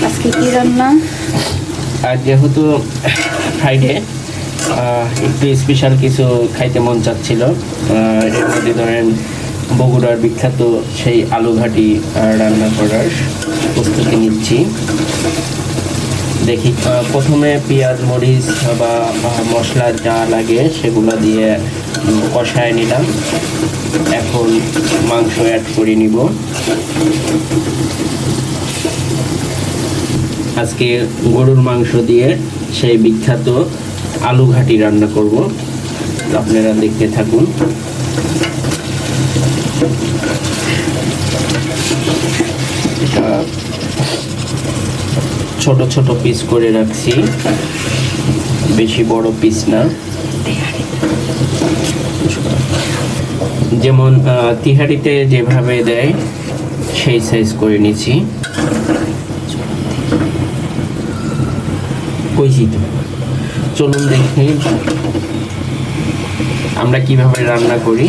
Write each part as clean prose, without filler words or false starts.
আজকে কি রান্না? আর যেহেতু ফ্রাইডে একটু স্পেশাল কিছু খাইতে মন চাচ্ছিল। এর মধ্যে ধরেন বগুড়ার বিখ্যাত সেই আলু ঘাটি রান্না করার প্রস্তুতি নিচ্ছি। দেখি প্রথমে পেঁয়াজ মরিচ বা মশলা যা লাগে সেগুলো দিয়ে কষায় নিলাম। এখন মাংস অ্যাড করে নিব। আজকে গরুর মাংস দিয়ে সেই বিখ্যাত আলু ঘাটি রান্না করব, আপনারা দেখতে থাকুন। এটা ছোট ছোট পিস করে রাখছি, বেশি বড় পিস না। যেমন তিহারিতে যেভাবে দেয় সেই সাইজ করে নিচ্ছি। কইছি তো, চলুন দেখি আমরা কিভাবে রান্না করি।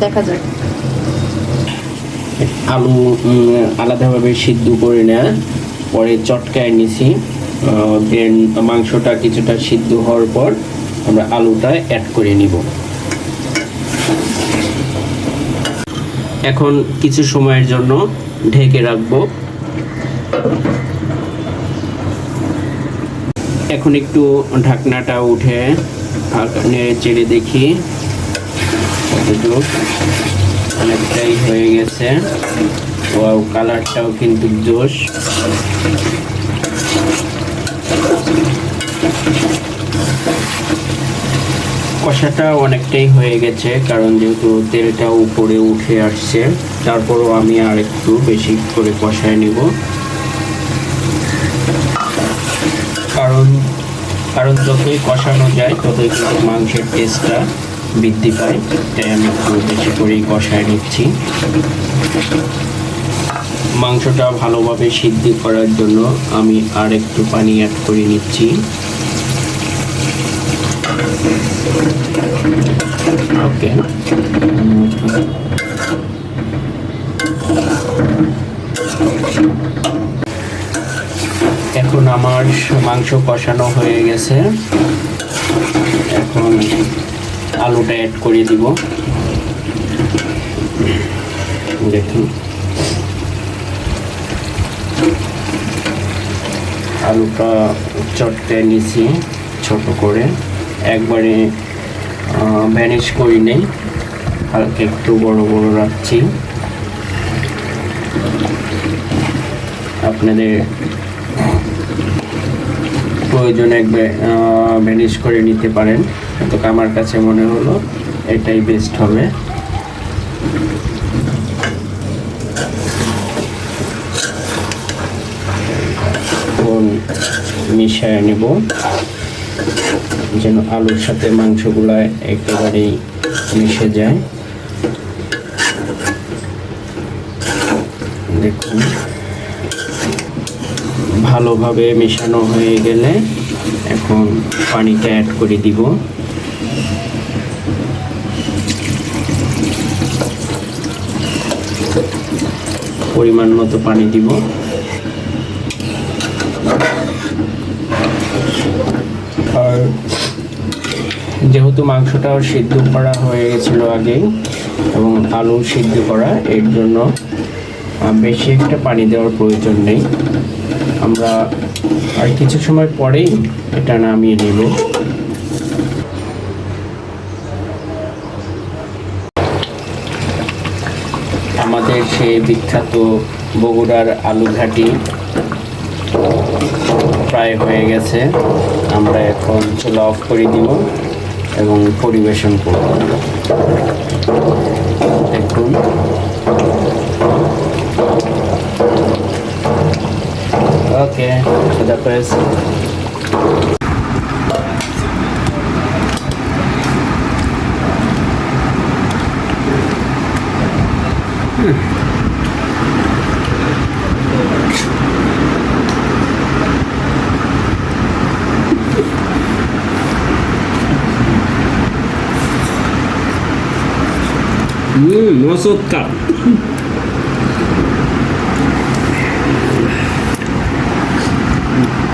দেখা যাক। আলু আলাদাভাবে সিদ্ধ করে নেওয়া, পরে চটকায় নিছি। দেন মাংসটা কিছুটা সিদ্ধ হওয়ার পর আমরা আলুটা অ্যাড করে নিব। এখন কিছু সময়ের জন্য ঢেকে রাখবো। এখন একটু ঢাকনাটা উঠে নেড়ে চেড়ে দেখি, অনেকটাই হয়ে গেছে। ওয়াও, কালারটাও কিন্তু জোশ। কষাটা অনেকটাই হয়ে গেছে, কারণ যেহেতু তেলটা উপরে উঠে আসছে। তারপরও আমি আর একটু বেশি করে কষায় নিব, কারণ যতই কষানো যায় ততই কিন্তু মাংসের টেস্টটা বৃদ্ধি পায়। তাই আমি একটু বেশি করেই কষায় নিচ্ছি। মাংসটা ভালোভাবে সিদ্ধ করার জন্য আমি আর একটু পানি অ্যাড করে নিচ্ছি। ওকে, এখন আমার মাংস কষানো হয়ে গেছে। এখন আলুটা অ্যাড করে দিব। দেখুন, আলুটা চটকে নিছি ছোট করে, একবারে ভ্যানিশ করি নেই, হালকা একটু বড় বড় রাখছি। আপনাদের প্রয়োজনে ভ্যানিশ করে নিতে পারেন, কিন্তু আমার কাছে মনে হলো এটাই বেস্ট হবে। মিশিয়ে নেব যেন আলুর সাথে মাংসগুলা একেবারেই মিশে যায়। দেখুন, ভালোভাবে মেশানো হয়ে গেলে এখন পানিটা অ্যাড করে দিব। পরিমাণ মতো পানি দিব। আর যেহেতু মাংসটাও সিদ্ধ করা হয়ে গেছিল আগেই এবং আলু সিদ্ধ করা, এর জন্য বেশি একটা পানি দেওয়ার প্রয়োজন নেই। আমরা আর কিছু সময় পরেই এটা নামিয়ে নেব। আমাদের সেই বিখ্যাত বগুড়ার আলু ঘাটি প্রায় হয়ে গেছে। আমরা এখন চুলা অফ করে দিব এবং পরিবেশন করব। দেখুন, ওকে, খুদাহাফেজ। মসুদ কাপ হুম।